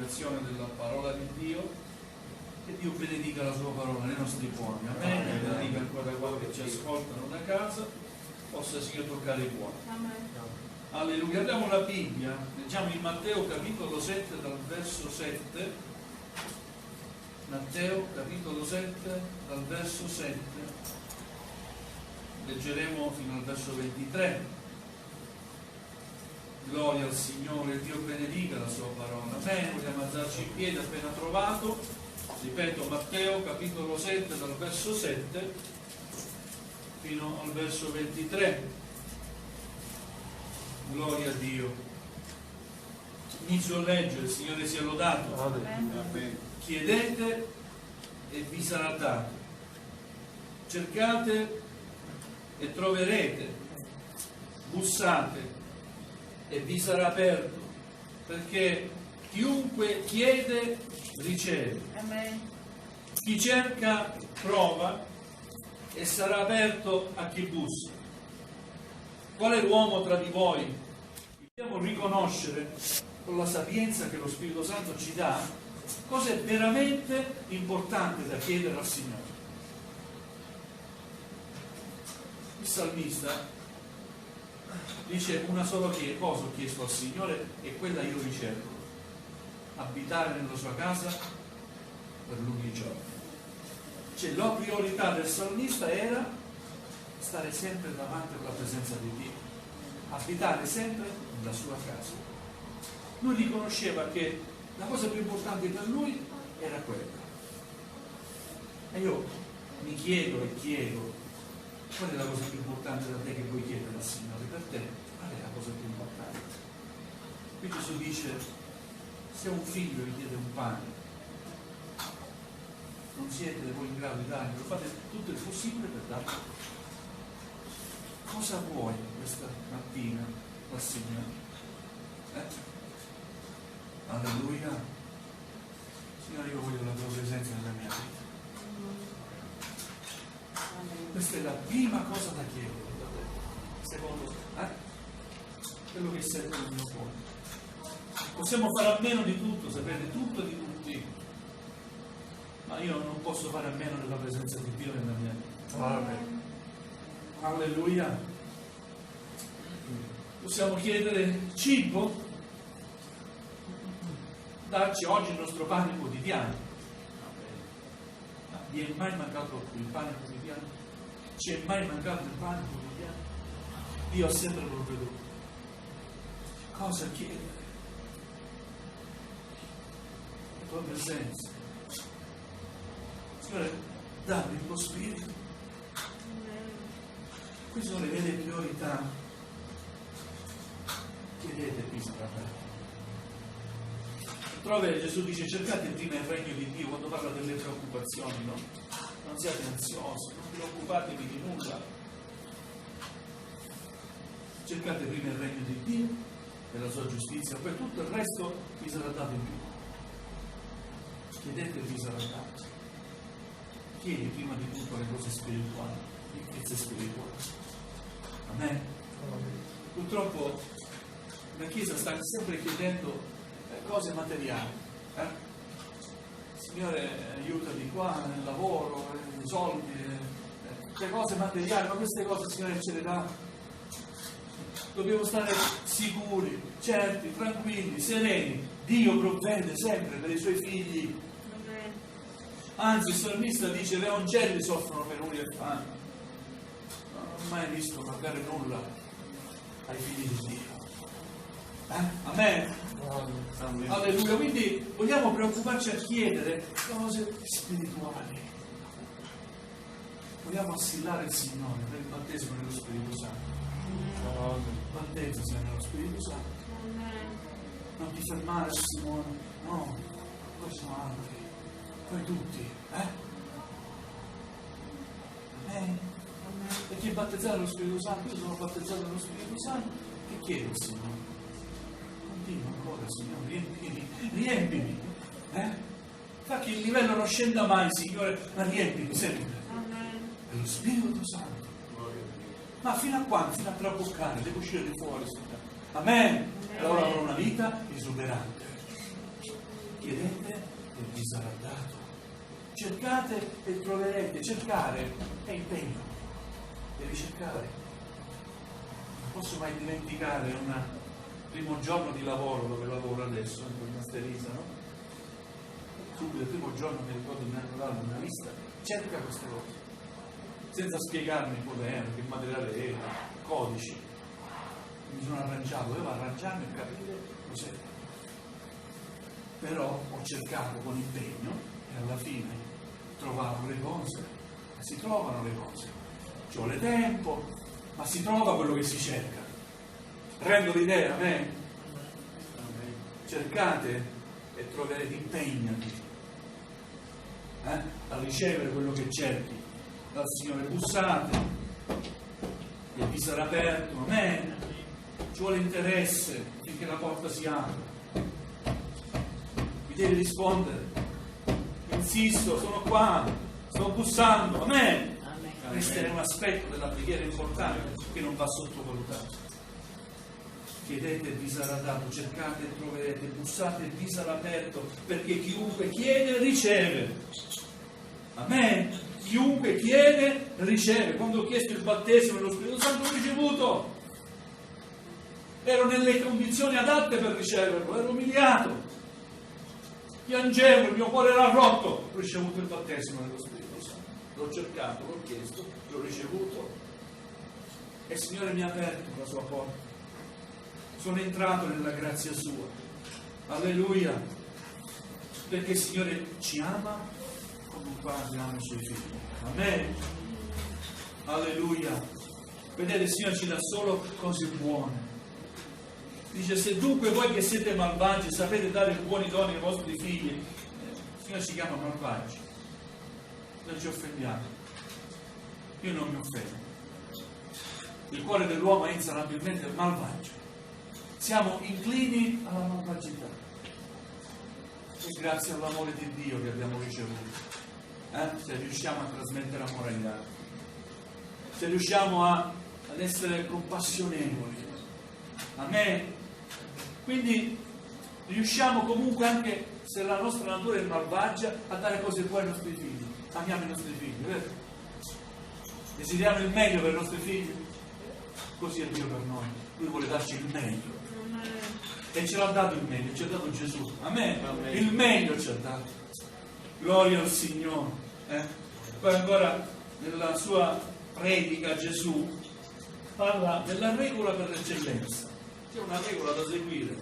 meditazione della parola di Dio. Che Dio benedica la sua parola nei nostri cuori. Amen. E benedica ancora quelli che ci ascoltano da casa, possa Signore toccare i cuori. Alleluia. Apriamo la Bibbia, leggiamo in Matteo capitolo 7 dal verso 7. Matteo capitolo 7 dal verso 7. Leggeremo fino al verso 23. Gloria al Signore, Dio benedica la sua parola. Amen. Vogliamo alzarci in piedi appena trovato. Ripeto, Matteo capitolo 7 dal verso 7 fino al verso 23. Gloria a Dio. Inizio a leggere, il Signore sia lodato. Amen. Chiedete e vi sarà dato. Cercate e troverete. Bussate e vi sarà aperto, perché chiunque chiede riceve. Amen. Chi cerca trova e sarà aperto a chi bussa. Quale uomo tra di voi dobbiamo riconoscere con la sapienza che lo Spirito Santo ci dà cosa è veramente importante da chiedere al Signore? Il salmista dice una sola cosa ho chiesto al Signore e quella io ricerco: abitare nella sua casa per lunghi giorni. Cioè la priorità del salmista era stare sempre davanti alla presenza di Dio, abitare sempre nella sua casa. Lui riconosceva che la cosa più importante per lui era quella. E io mi chiedo e chiedo: qual è la cosa più importante da te che puoi chiedere al Signore? Per te, qual è la cosa più importante? Qui Gesù dice: se un figlio vi chiede un pane, non siete voi in grado di dargli, lo fate tutto il possibile per dargli. Cosa vuoi questa mattina dal Signore? Alleluia. Signore, io voglio la tua presenza nella mia vita. Questa è la prima cosa da chiedere da te. Secondo, quello che serve nel mio cuore. Possiamo fare a meno di tutto, sapete, tutto e di tutti, ma io non posso fare a meno della presenza di Dio nella mia vita. Amen. Alleluia. Possiamo chiedere cibo, darci oggi il nostro pane quotidiano. Ma vi è mai mancato il pane quotidiano? Ci è mai mancato il pane quotidiano? Dio ha sempre provveduto. Cosa chiedere? La tua presenza. Signore, dammi il tuo spirito. Queste sono le vere priorità. Chiedete e vi sarà aperto. Trove, Gesù dice: cercate prima il regno di Dio, quando parla delle preoccupazioni, no? Non siate ansiosi, non preoccupatevi di nulla. Cercate prima il regno di Dio e la sua giustizia, poi tutto il resto vi sarà dato in più. Chiedete e vi sarà dato. Chiedi prima di tutto le cose spirituali, ricchezze spirituali. Amen. Purtroppo la Chiesa sta sempre chiedendo cose materiali. Signore, aiutami qua nel lavoro, nei soldi, le cose materiali, ma queste cose il Signore ce le dà. Dobbiamo stare sicuri, certi, tranquilli, sereni. Dio provvede sempre per i suoi figli. Anzi, il salmista dice: le ongelli soffrono penuria e fame. Non ho mai visto mancare nulla ai figli di Dio. Amen. Amen. Alleluia. Quindi vogliamo preoccuparci a chiedere cose spirituali. Vogliamo assillare il Signore per il battesimo dello Spirito Santo. Battezzo sia nello Spirito Santo. Non ti fermare, Simone. No, poi sono altri. Poi tutti. Amen. E chi è battezzato nello Spirito Santo? Io sono battezzato nello Spirito Santo. Che chiedo al Signore? Continua ancora, Signore, riempimi. Fa che il livello non scenda mai, Signore, ma riempimi sempre. Per lo Spirito Santo. Ma fino a quando? Fino a traboccare, devo uscire di fuori, Signore. Amen. E allora avrò una vita esuberante. chiedete e vi sarà dato. Cercate e troverete. Cercare è impegno, devi cercare. Non posso mai dimenticare il primo giorno di lavoro, dove lavoro adesso, in Masterisa, no? Subito il primo giorno mi ricordo mi hanno dato una lista, cerca queste cose, senza spiegarmi cos'era, che materiale era, codici. Mi sono arrangiato, dovevo arrangiarmi e capire cos'era. Però ho cercato con impegno e alla fine trovavo le cose, si trovano le cose, ci vuole tempo, ma si trova quello che si cerca. Rendo l'idea, a me? Cercate e troverete, impegnati a ricevere quello che cerchi dal Signore. Bussate e vi sarà aperto. Amen. Ci vuole interesse finché la porta si apra. Mi devi rispondere. Insisto, sono qua, sto bussando. Amen. Questo è un aspetto della preghiera importante che non va sottovalutato. Chiedete e vi sarà dato, cercate e troverete, bussate e vi sarà aperto, perché chiunque chiede riceve. Amen. Chiunque chiede riceve. Quando ho chiesto il battesimo dello Spirito Santo ho ricevuto. Ero nelle condizioni adatte per riceverlo, ero umiliato, piangevo, il mio cuore era rotto. Ho ricevuto il battesimo dello Spirito Santo. L'ho cercato, l'ho chiesto, l'ho ricevuto e il Signore mi ha aperto la sua porta. Sono entrato nella grazia sua. Alleluia. Perché il Signore ci ama come un padre ama i suoi figli. Amen. Alleluia. Vedete, il Signore ci dà solo cose buone. Dice: se dunque voi che siete malvagi sapete dare buoni doni ai vostri figli, il Signore ci chiama malvagi. Noi ci offendiamo. Io non mi offendo. Il cuore dell'uomo è insanabilmente malvagio. Siamo inclini alla malvagità. E grazie all'amore di Dio che abbiamo ricevuto, se riusciamo a trasmettere amore agli altri, se riusciamo ad essere compassionevoli. Amen. Quindi riusciamo comunque, anche se la nostra natura è malvagia, a dare cose buone ai nostri figli. Amiamo i nostri figli, vero? Desideriamo il meglio per i nostri figli. Così è Dio per noi. Lui vuole darci il meglio. E ce l'ha dato il meglio, ci ha dato Gesù. Amen. Amen. Il meglio ci ha dato. Gloria al Signore. Poi ancora nella sua predica Gesù parla della regola per l'eccellenza. C'è una regola da seguire.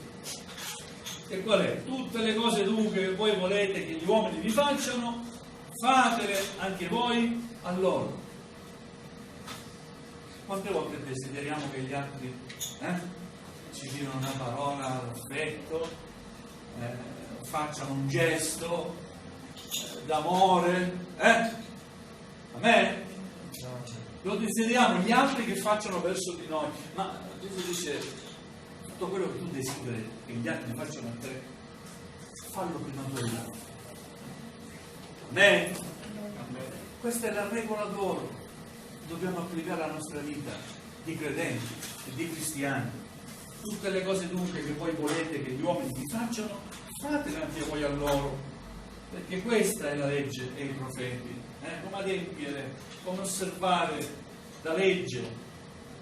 E qual è? Tutte le cose dunque che voi volete che gli uomini vi facciano, fatele anche voi a loro. Quante volte desideriamo che gli altri ci diano una parola d'affetto, facciano un gesto d'amore? Amen? Lo desideriamo gli altri che facciano verso di noi, ma Gesù dice: tutto quello che tu desideri che gli altri facciano a te, fallo prima tu agli altri. Amen? Questa è la regola d'oro. Dobbiamo applicare alla nostra vita di credenti e di cristiani. Tutte le cose dunque che voi volete che gli uomini vi facciano, fatele anche voi a loro, perché questa è la legge e i profeti. Come adempiere, come osservare la legge,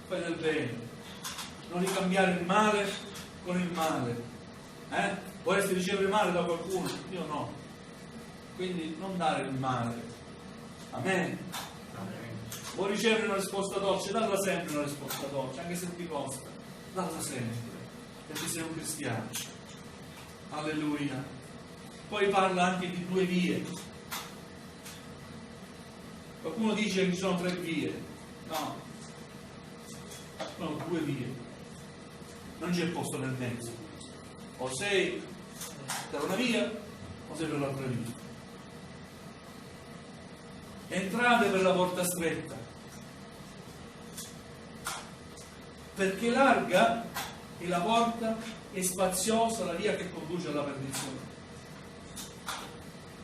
fai del bene, non ricambiare il male con il male. Vorresti ricevere male da qualcuno? Io no. Quindi non dare il male. Amen. Vuoi ricevere una risposta dolce? Dalla sempre una risposta dolce, anche se ti costa. Dalla sempre, perché sei un cristiano. Alleluia. Poi parla anche di 2 vie. Qualcuno dice che ci sono 3 vie. No, sono 2 vie. Non c'è posto nel mezzo. O sei per una via o sei per l'altra via. Entrate per la porta stretta, perché larga è la porta e spaziosa la via che conduce alla perdizione.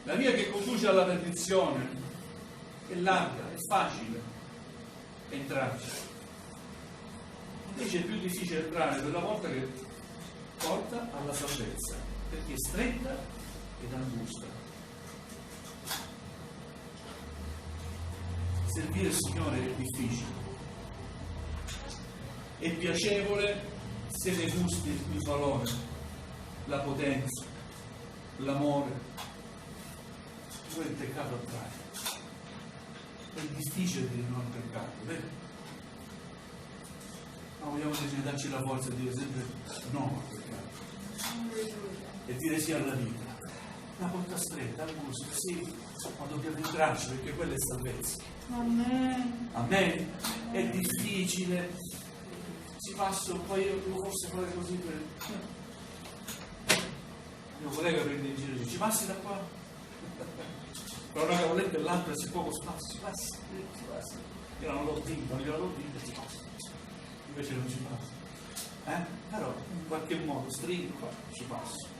La via che conduce alla perdizione è larga, è facile entrarci. Invece è più difficile entrare per la porta che porta alla salvezza, perché è stretta ed angusta. Servire il Signore è difficile, è piacevole se ne gusti il valore, la potenza, l'amore. Poi il peccato attrae. È difficile dire no al peccato, vero? Ma vogliamo darci la forza di dire sempre no al peccato e dire sì alla vita. La porta stretta, al gusto, sì, ma dobbiamo entrarci perché quella è salvezza. Amen. Amen. È difficile, ci passo, poi io forse fare così per... Mio collega prende in giro e dice, ci passi da qua? Però una cavoletta e l'altra c'è poco spazio, ci passi. Io non l'ho vinto, non gliel'ho vinto, ci passi. Invece non ci passa. Però in qualche modo stringo qua, ci passo.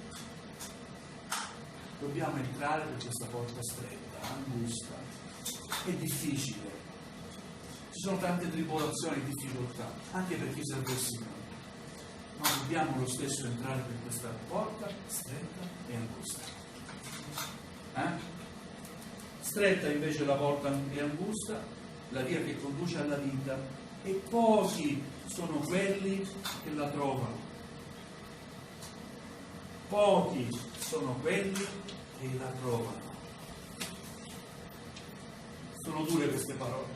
Dobbiamo entrare per questa porta stretta, angusta. È difficile. Ci sono tante tribolazioni e difficoltà, anche per chi serve il Signore. Ma dobbiamo lo stesso entrare per questa porta stretta e angusta. Stretta invece la porta è angusta, la via che conduce alla vita, e pochi sono quelli che la trovano. Pochi sono quelli che la trovano. Sono dure queste parole,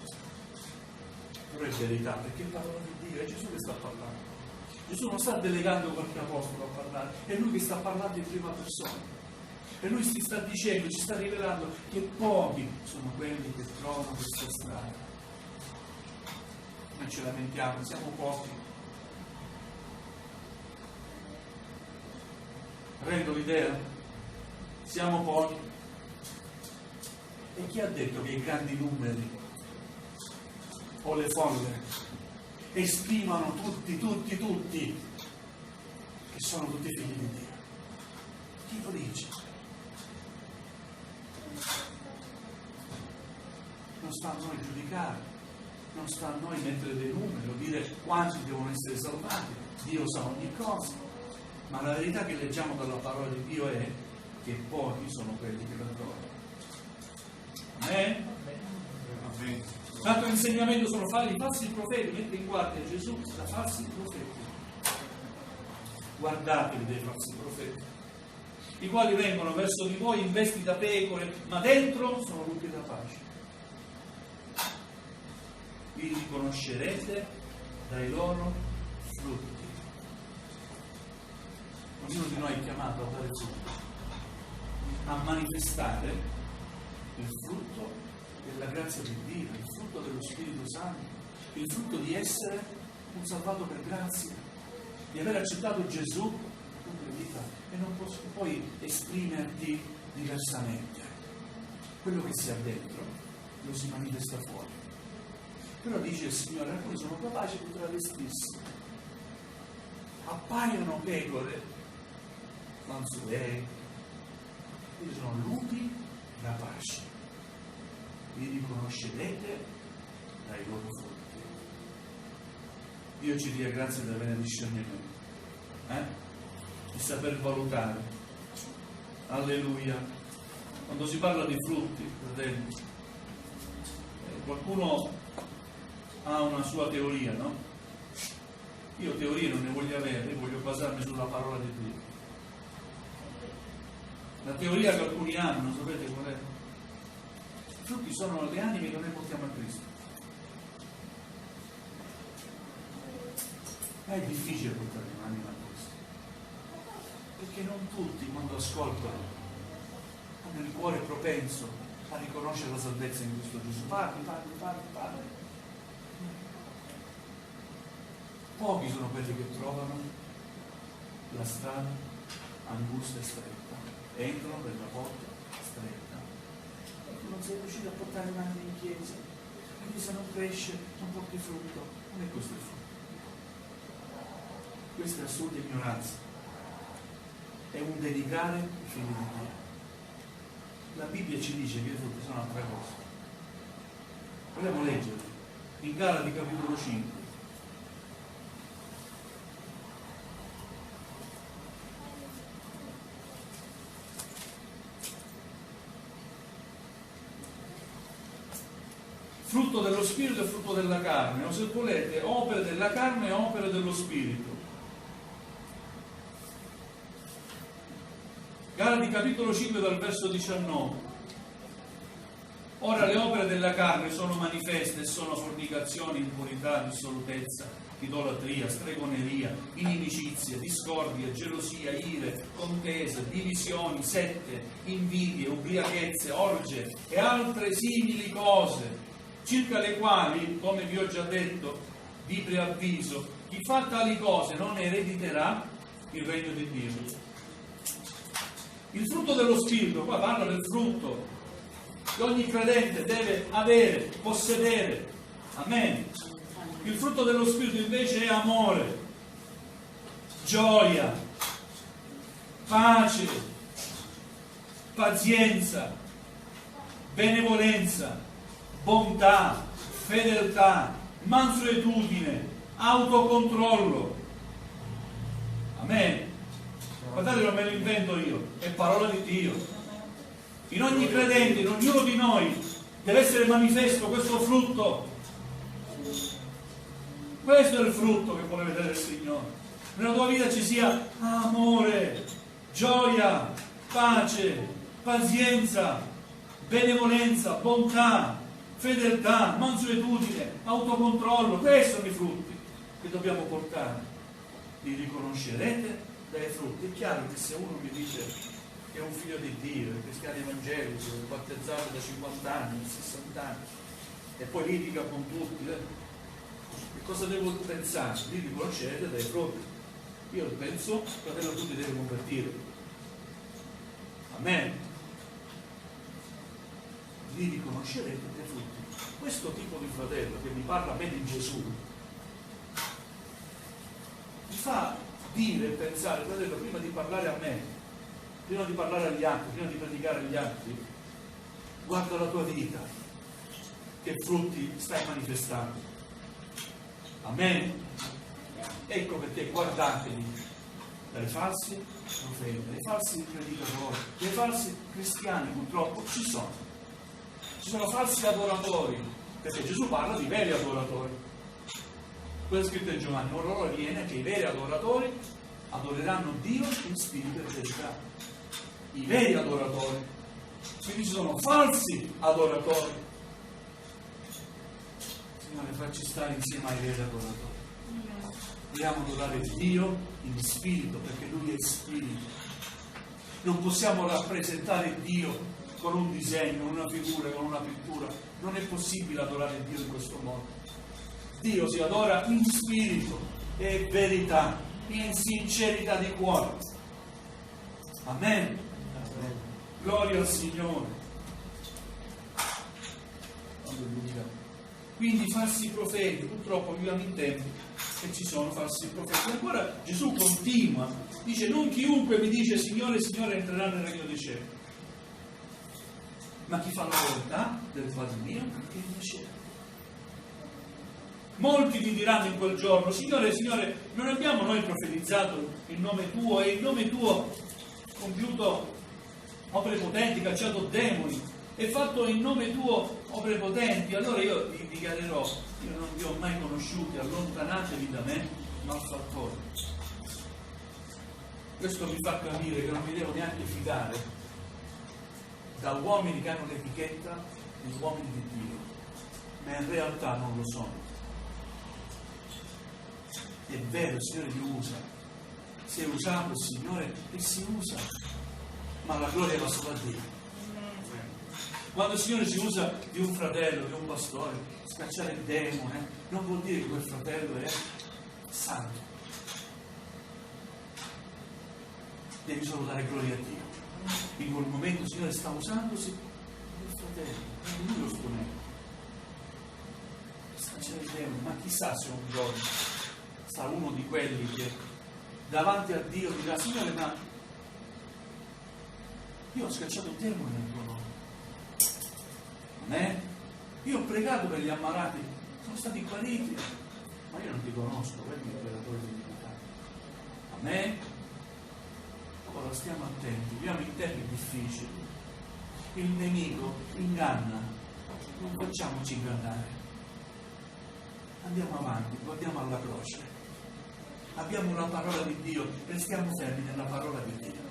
però è verità, perché è parola di Dio, è Gesù che sta parlando. Gesù non sta delegando qualche apostolo a parlare, è Lui che sta parlando in prima persona. E Lui ci sta dicendo, ci sta rivelando che pochi sono quelli che trovano questa strada. Noi ci lamentiamo, siamo pochi. Rendo l'idea? Siamo pochi. E chi ha detto che i grandi numeri o le folle esprimono tutti che sono tutti figli di Dio? Chi lo dice? Non sta a noi giudicare, non sta a noi mettere dei numeri o dire quanti devono essere salvati. Dio sa ogni cosa, ma la verità che leggiamo dalla parola di Dio è che pochi sono quelli che la trovano. Amen? Amen. L'altro insegnamento sono i falsi profeti. Mette in guardia Gesù da falsi profeti. Guardatevi dei falsi profeti, i quali vengono verso di voi in vesti da pecore, ma dentro sono lupi da pace. Vi riconoscerete dai loro frutti. Ognuno di noi è chiamato a dare frutto, a manifestare il frutto della grazia di Dio, il frutto dello Spirito Santo, il frutto di essere un salvato per grazia, di aver accettato Gesù come vita e non puoi esprimerti diversamente. Quello che si ha dentro lo si manifesta fuori. Però dice il Signore, alcuni sono capaci di travestirsi, appaiono pecore, mansueti, quindi sono lupi rapaci. Vi riconoscerete dai loro frutti. Dio ci dia grazia di avere discernimento, di saper valutare. Alleluia. Quando si parla di frutti, fratelli, qualcuno ha una sua teoria, no? Io teorie non ne voglio avere, voglio basarmi sulla parola di Dio. La teoria che alcuni hanno, sapete qual è? I frutti sono le anime che noi portiamo a Cristo. Ma è difficile portare un'anima a Cristo, perché non tutti, quando ascoltano, hanno il cuore propenso a riconoscere la salvezza in Cristo Gesù. Parli. Pochi sono quelli che trovano la strada angusta e stretta, entrano per la porta stretta. E non sei riuscito a portare un'anima in chiesa, quindi se non cresce non porti frutto. Non è questo il frutto. Questa è assoluta ignoranza, è un denigrare i figli di Dio. La Bibbia ci dice che i frutti sono altre cose. Vogliamo leggere in Galati capitolo 5. frutto dello spirito e frutto della carne, o se volete, opere della carne e opere dello spirito. Galati capitolo 5 dal verso 19. Ora le opere della carne sono manifeste e sono fornicazione, impurità, dissolutezza, idolatria, stregoneria, inimicizie, discordia, gelosia, ire, contese, divisioni, sette, invidie, ubriachezze, orge e altre simili cose, circa le quali, come vi ho già detto, vi preavviso, chi fa tali cose non erediterà il regno di Dio. Il frutto dello Spirito, qua parla del frutto che ogni credente deve avere, possedere. Amen. Il frutto dello Spirito invece è amore, gioia, pace, pazienza, benevolenza, bontà, fedeltà, mansuetudine, autocontrollo. Amen. Guardate, non me lo invento io, è parola di Dio. In ogni credente, in ognuno di noi deve essere manifesto questo frutto. Questo è il frutto che vuole vedere il Signore. Nella tua vita ci sia amore, gioia, pace, pazienza, benevolenza, bontà, fedeltà, mansuetudine, autocontrollo. Questi sono i frutti che dobbiamo portare. Li riconoscerete dai frutti. È chiaro che se uno mi dice che è un figlio di Dio, è cristiano evangelico, è battezzato da 50 anni, 60 anni, e poi litiga con tutti, che cosa devo pensare? Li riconoscerete dai frutti. Io penso, fratello, tu ti devi convertire. Amen. Li riconoscerete dai frutti. Questo tipo di fratello che mi parla bene di Gesù mi fa dire e pensare, fratello, prima di parlare a me, prima di parlare agli altri, prima di predicare agli altri, guarda la tua vita, che frutti stai manifestando. Amen. Ecco perché guardatevi dai falsi profeti, dai falsi predicatori, dai falsi cristiani. Purtroppo ci sono falsi adoratori, perché Gesù parla di veri adoratori. Quello è scritto in Giovanni: ora viene che i veri adoratori adoreranno Dio in spirito e verità. I veri adoratori. Quindi ci sono falsi adoratori. Signore, facci stare insieme ai veri adoratori. Dobbiamo adorare Dio in spirito, perché Lui è spirito. Non possiamo rappresentare Dio con un disegno, una figura, con una pittura. Non è possibile adorare Dio in questo modo. Dio si adora in spirito e verità, in sincerità di cuore. Amen. Amen. Gloria al Signore. Alleluia. Quindi falsi profeti, purtroppo viviamo in tempi che ci sono falsi profeti. Ancora Gesù continua, dice: non chiunque mi dice Signore, Signore entrerà nel regno dei cieli, ma chi fa la volontà del Padre mio che è nel cielo. Molti vi diranno in quel giorno: Signore, Signore, non abbiamo noi profetizzato in nome Tuo e in nome Tuo compiuto opere potenti, cacciato demoni e fatto in nome Tuo opere potenti? Allora io vi dichiarerò: io non vi ho mai conosciuti, allontanatevi da me, malfattori. Questo mi fa capire che non mi devo neanche fidare da uomini che hanno l'etichetta di uomini di Dio, ma in realtà non lo sono. È vero, il Signore li usa, si è usato il Signore e si usa, ma la gloria va solo a Dio. Quando il Signore si usa di un fratello, di un pastore, scacciare il demone, non vuol dire che quel fratello è santo. Devi solo dare gloria a Dio. In quel momento il Signore sta usandosi del fratello, è lui lo strumento. Scacciare il demone, ma chissà se un giorno sarà uno di quelli che davanti a Dio dirà: Signore, ma io ho scacciato un demone nel tuo nome. Io ho pregato per gli ammalati, sono stati guariti, ma io non ti conosco, per il imperatore di iniquità. Amen. Ora stiamo attenti, viviamo in tempi difficili. Il nemico inganna, non facciamoci ingannare. Andiamo avanti, guardiamo alla croce. Abbiamo una parola di Dio, restiamo fermi nella parola di Dio.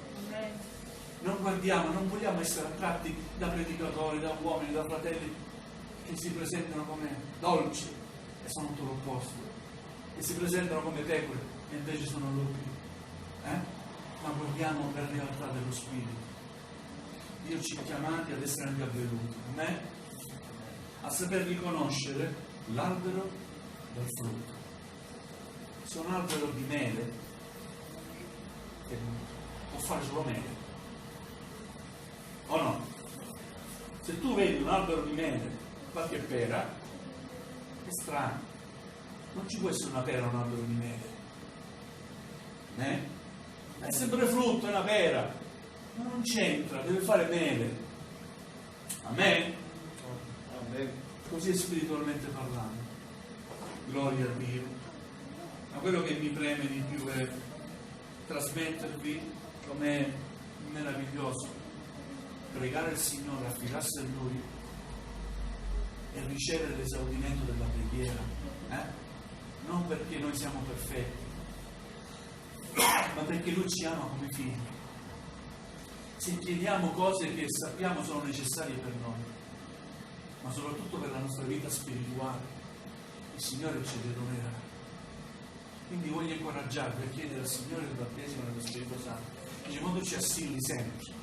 Non guardiamo, non vogliamo essere attratti da predicatori, da uomini, da fratelli che si presentano come dolci e sono tutto l'opposto, che si presentano come pecore e invece sono lupi. Ma guardiamo la realtà dello Spirito. Dio ci ha chiamati ad essere anche avveduti, a saper riconoscere l'albero dal frutto. Se un albero di mele che può fare solo mele, o no? Se tu vedi un albero di mele, qualche pera, è strano. Non ci può essere una pera, un albero di mele. È sempre frutto, è una pera. Ma non c'entra, deve fare mele. Amen? Amen. Così è spiritualmente parlando. Gloria a Dio. Ma quello che mi preme di più è trasmettervi com'è meraviglioso pregare il Signore, affidarsi a Lui e ricevere l'esaudimento della preghiera, non perché noi siamo perfetti, ma perché Lui ci ama come figli. Se chiediamo cose che sappiamo sono necessarie per noi, ma soprattutto per la nostra vita spirituale, il Signore ce le donerà. Quindi voglio incoraggiarvi a chiedere al Signore il battesimo dello Spirito Santo, in modo ci assilli sempre.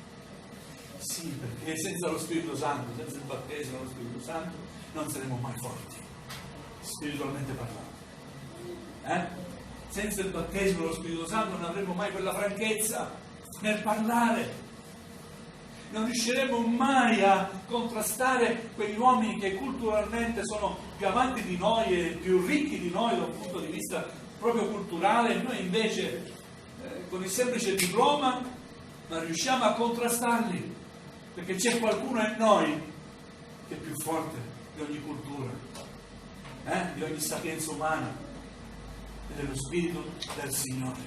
Sì, perché senza lo Spirito Santo, senza il battesimo dello Spirito Santo, non saremo mai forti, spiritualmente parlando. Senza il battesimo dello Spirito Santo non avremo mai quella franchezza nel parlare. Non riusciremo mai a contrastare quegli uomini che culturalmente sono più avanti di noi e più ricchi di noi da un punto di vista proprio culturale, e noi invece con il semplice diploma non riusciamo a contrastarli, perché c'è qualcuno in noi che è più forte di ogni cultura, di ogni sapienza umana e dello Spirito del Signore.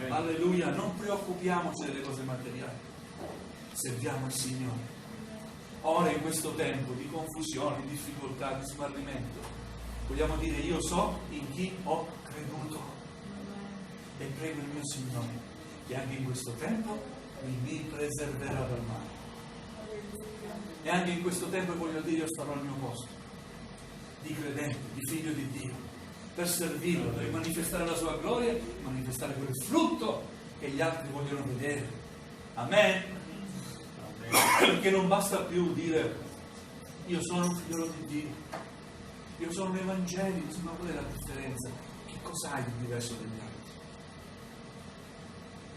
Alleluia, non preoccupiamoci delle cose materiali, serviamo il Signore. Ora in questo tempo di confusione, di difficoltà, di smarrimento, vogliamo dire: io so in chi ho creduto e prego il mio Signore che anche in questo tempo mi preserverà dal male. E anche in questo tempo voglio dire: io starò al mio posto di credente, di figlio di Dio, per servirlo, per manifestare la sua gloria, manifestare quel frutto che gli altri vogliono vedere. Amen? Perché non basta più dire: io sono un figlio di Dio, io sono un evangelico. Ma qual è la differenza? Che cosa hai di diverso dagli altri?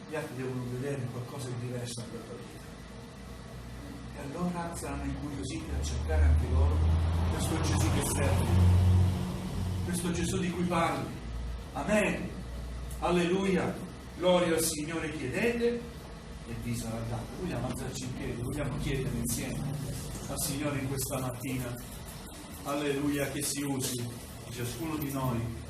Gli altri devono vedere qualcosa di diverso nella tua vita, e allora saranno incuriositi a cercare anche loro questo Gesù che serve, questo Gesù di cui parli. Amen, alleluia, gloria al Signore. Chiedete e vi sarà dato. Vogliamo alzarci in piedi, vogliamo chiedere insieme al Signore in questa mattina, alleluia, che si usi ciascuno di noi